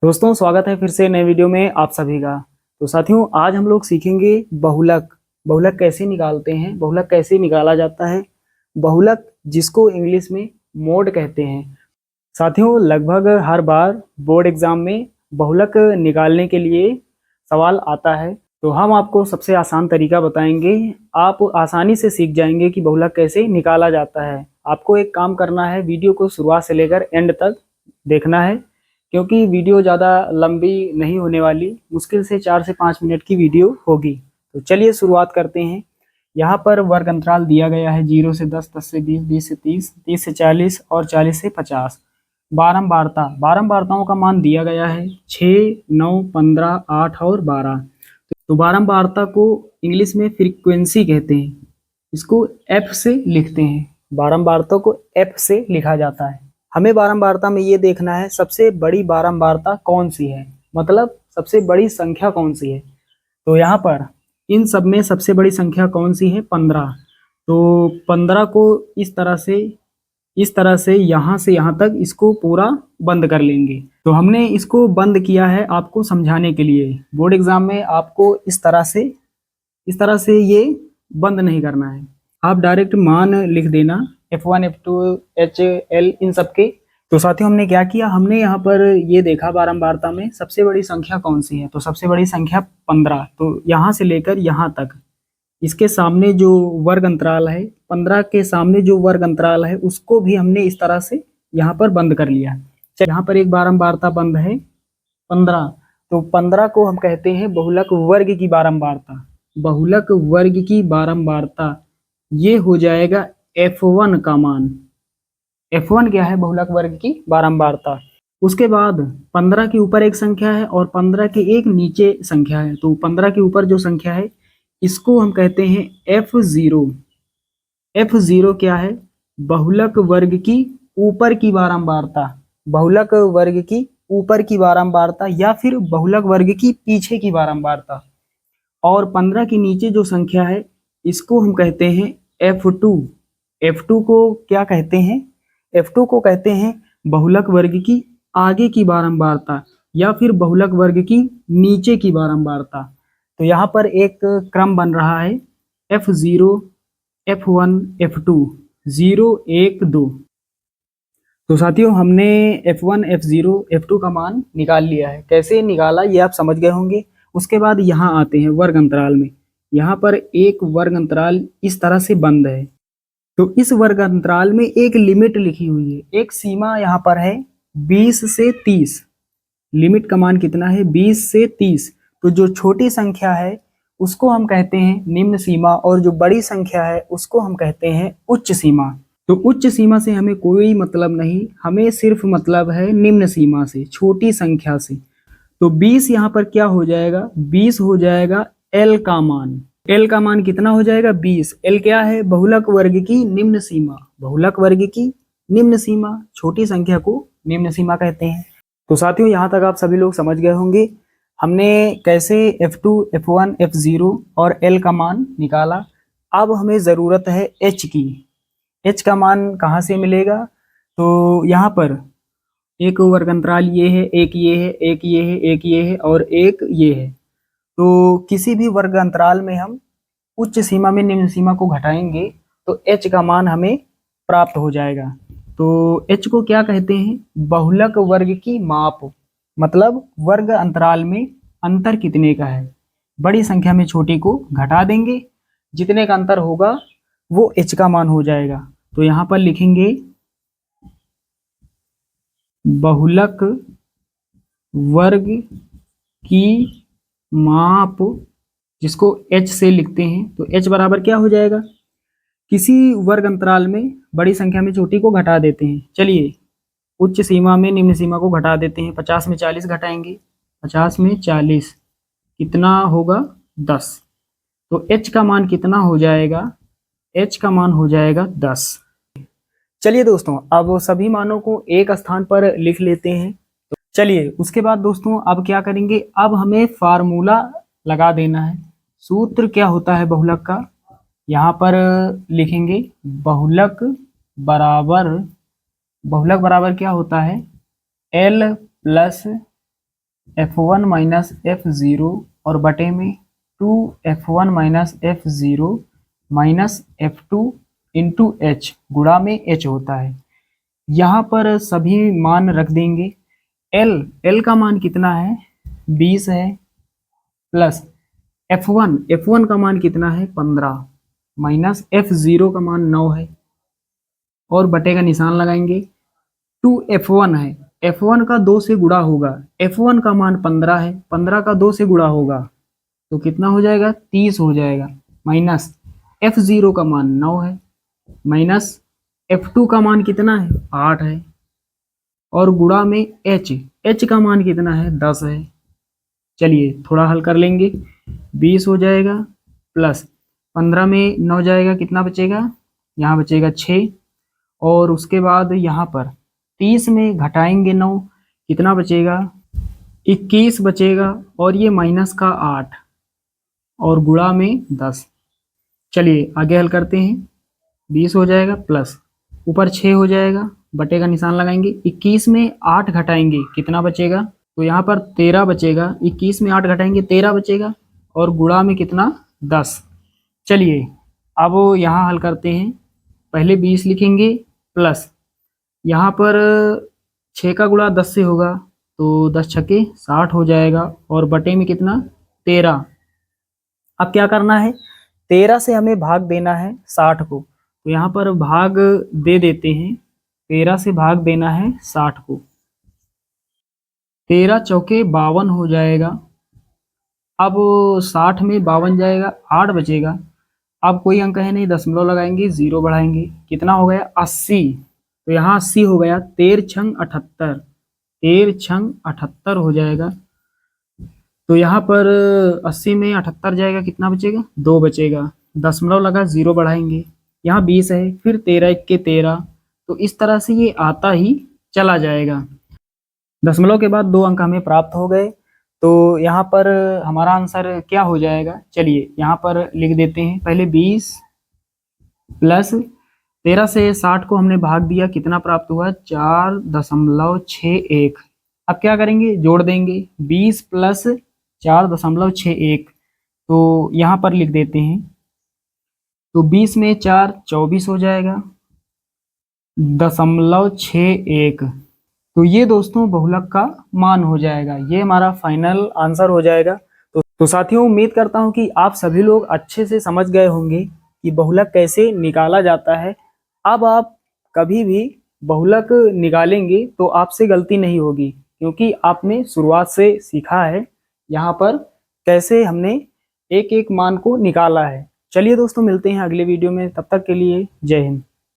दोस्तों स्वागत है फिर से नए वीडियो में आप सभी का। तो साथियों आज हम लोग सीखेंगे बहुलक। बहुलक कैसे निकालते हैं, बहुलक कैसे निकाला जाता है, बहुलक जिसको इंग्लिश में मोड कहते हैं। साथियों लगभग हर बार बोर्ड एग्जाम में बहुलक निकालने के लिए सवाल आता है, तो हम आपको सबसे आसान तरीका बताएंगे। आप आसानी से सीख जाएंगे कि बहुलक कैसे निकाला जाता है। आपको एक काम करना है, वीडियो को शुरुआत से लेकर एंड तक देखना है, क्योंकि वीडियो ज़्यादा लंबी नहीं होने वाली, मुश्किल से 4 से 5 मिनट की वीडियो होगी। तो चलिए शुरुआत करते हैं। यहाँ पर वर्ग अंतराल दिया गया है 0 से 10, 10 से 20, 20 से 30, 30 से 40 और 40 से 50। बारंबारताओं का मान दिया गया है 6, 9, 15, 8 और 12। तो बारंबारता को इंग्लिश में फ्रीक्वेंसी कहते हैं, इसको एफ से लिखते हैं। बारंबारता को एफ से लिखा जाता है। हमें बारंबारता में ये देखना है सबसे बड़ी बारंबारता कौन सी है, मतलब सबसे बड़ी संख्या कौन सी है। तो यहाँ पर इन सब में सबसे बड़ी संख्या कौन सी है, 15। तो 15 को इस तरह से यहाँ से यहाँ तक इसको पूरा बंद कर लेंगे। तो हमने इसको बंद किया है आपको समझाने के लिए। बोर्ड एग्जाम में आपको इस तरह से ये बंद नहीं करना है, आप डायरेक्ट मान लिख देना F1, F2, H, L इन सब के। तो साथियों हमने क्या किया, हमने यहाँ पर ये देखा बारंबारता में सबसे बड़ी संख्या कौन सी है। तो सबसे बड़ी संख्या 15। तो यहाँ से लेकर यहाँ तक इसके सामने जो वर्ग अंतराल है, 15 के सामने जो वर्ग अंतराल है उसको भी हमने इस तरह से यहाँ पर बंद कर लिया। चलिए यहाँ पर एक बारंबारता बंद है 15। तो 15 को हम कहते हैं बहुलक वर्ग की बारंबारता। बहुलक वर्ग की बारंबारता ये हो जाएगा F1 का मान। F1 क्या है, बहुलक वर्ग की बारंबारता। उसके बाद 15 के ऊपर एक संख्या है और 15 के एक नीचे संख्या है। तो 15 के ऊपर जो संख्या है इसको हम कहते हैं F0। F0 क्या है, बहुलक वर्ग की ऊपर की बारंबारता। बहुलक वर्ग की ऊपर की बारंबारता या फिर बहुलक वर्ग की पीछे की बारंबारता। और 15 के नीचे जो संख्या है इसको हम कहते हैं F2। F2 को क्या कहते हैं, F2 को कहते हैं बहुलक वर्ग की आगे की बारंबारता या फिर बहुलक वर्ग की नीचे की बारंबारता। तो यहाँ पर एक क्रम बन रहा है F0, F1, F2, 0, 1, 2। तो साथियों हमने F1, F0, F2 का मान निकाल लिया है। कैसे निकाला ये आप समझ गए होंगे। उसके बाद यहाँ आते हैं वर्ग अंतराल में। यहाँ पर एक वर्ग अंतराल इस तरह से बंद है। तो इस वर्ग अंतराल में एक लिमिट लिखी हुई है, एक सीमा यहाँ पर है 20 से 30। लिमिट का मान कितना है, 20 से 30। तो जो छोटी संख्या है उसको हम कहते हैं निम्न सीमा और जो बड़ी संख्या है उसको हम कहते हैं उच्च सीमा। तो उच्च सीमा से हमें कोई मतलब नहीं, हमें सिर्फ मतलब है निम्न सीमा से, छोटी संख्या से। तो 20 यहाँ पर क्या हो जाएगा, 20 हो जाएगा L का मान। L का मान कितना हो जाएगा, 20। L क्या है, बहुलक वर्ग की निम्न सीमा। बहुलक वर्ग की निम्न सीमा, छोटी संख्या को निम्न सीमा कहते हैं। तो साथियों यहाँ तक आप सभी लोग समझ गए होंगे हमने कैसे F2, F1, F0 और L का मान निकाला। अब हमें ज़रूरत है H की। H का मान कहाँ से मिलेगा, तो यहाँ पर एक वर्ग अंतराल ये है, एक ये है, एक ये है, एक ये है और एक ये है। तो किसी भी वर्ग अंतराल में हम उच्च सीमा में निम्न सीमा को घटाएंगे तो H का मान हमें प्राप्त हो जाएगा। तो H को क्या कहते हैं, बहुलक वर्ग की माप। मतलब वर्ग अंतराल में अंतर कितने का है, बड़ी संख्या में छोटी को घटा देंगे, जितने का अंतर होगा वो H का मान हो जाएगा। तो यहाँ पर लिखेंगे बहुलक वर्ग की माप, जिसको H से लिखते हैं। तो H बराबर क्या हो जाएगा, किसी वर्ग अंतराल में बड़ी संख्या में छोटी को घटा देते हैं। चलिए उच्च सीमा में निम्न सीमा को घटा देते हैं। 50 में 40 घटाएंगे, 50 में 40 कितना होगा, 10। तो H का मान कितना हो जाएगा, H का मान हो जाएगा 10। चलिए दोस्तों अब सभी मानों को एक स्थान पर लिख लेते हैं। तो चलिए उसके बाद दोस्तों अब क्या करेंगे, अब हमें फार्मूला लगा देना है। सूत्र क्या होता है बहुलक का, यहाँ पर लिखेंगे बहुलक बराबर क्या होता है, L plus F1 minus F0 और बटे में 2F1 minus F0 minus F2 into H, गुणा में H होता है। यहाँ पर सभी मान रख देंगे। L का मान कितना है 20 है, प्लस F1 का मान कितना है 15, माइनस F0 का मान 9 है, और बटे का निशान लगाएंगे। 2F1 है, F1 का 2 से गुणा होगा, F1 का मान 15 है, 15 का 2 से गुणा होगा तो कितना हो जाएगा 30 हो जाएगा, माइनस F0 का मान 9 है, माइनस F2 का मान कितना है 8 है, और गुणा में H का मान कितना है 10 है। चलिए थोड़ा हल कर लेंगे। 20 हो जाएगा, प्लस 15 में 9 जाएगा, कितना बचेगा, यहाँ बचेगा 6, और उसके बाद यहाँ पर 30 में घटाएंगे 9, कितना बचेगा 21 बचेगा, और ये माइनस का 8 और गुणा में 10। चलिए आगे हल करते हैं। 20 हो जाएगा, प्लस ऊपर 6 हो जाएगा, बटे का निशान लगाएंगे। 21 में 8 घटाएंगे, कितना बचेगा, तो यहाँ पर 13 बचेगा। 21 में 8 घटाएंगे 13 बचेगा, और गुणा में कितना 10। चलिए अब यहाँ हल करते हैं। पहले 20 लिखेंगे, प्लस यहाँ पर 6 का गुणा 10 से होगा तो 10 छक्के 60 हो जाएगा, और बटे में कितना 13। अब क्या करना है, 13 से हमें भाग देना है 60 को, तो यहाँ पर भाग दे देते हैं। 13 से भाग देना है 60 को, 13 चौके 52 हो जाएगा। अब 60 में 52 जाएगा, 8 बचेगा। अब कोई अंक है नहीं, दशमलव लगाएंगे, 0 बढ़ाएंगे, कितना हो गया 80। तो यहाँ 80 हो गया, 13 छंग 78, 13 छंग 78 हो जाएगा। तो यहाँ पर 80 में 78 जाएगा, कितना बचेगा 2 बचेगा, दशमलव लगा, 0 बढ़ाएंगे, यहाँ 20 है, फिर 13 1 13। तो इस तरह से ये आता ही चला जाएगा। दशमलव के बाद 2 अंक हमें प्राप्त हो गए। तो यहाँ पर हमारा आंसर क्या हो जाएगा, चलिए यहाँ पर लिख देते हैं। पहले 20 प्लस 13 से 60 को हमने भाग दिया, कितना प्राप्त हुआ 4.61। अब क्या करेंगे, जोड़ देंगे, 20 प्लस 4.61, तो यहाँ पर लिख देते हैं। तो 20 में 4 24 हो जाएगा, 0.61। तो ये दोस्तों बहुलक का मान हो जाएगा, ये हमारा फाइनल आंसर हो जाएगा। तो साथियों उम्मीद करता हूँ कि आप सभी लोग अच्छे से समझ गए होंगे कि बहुलक कैसे निकाला जाता है। अब आप कभी भी बहुलक निकालेंगे तो आपसे गलती नहीं होगी, क्योंकि आपने शुरुआत से सीखा है यहाँ पर कैसे हमने एक एक मान को निकाला है। चलिए दोस्तों मिलते हैं अगले वीडियो में, तब तक के लिए जय हिंद।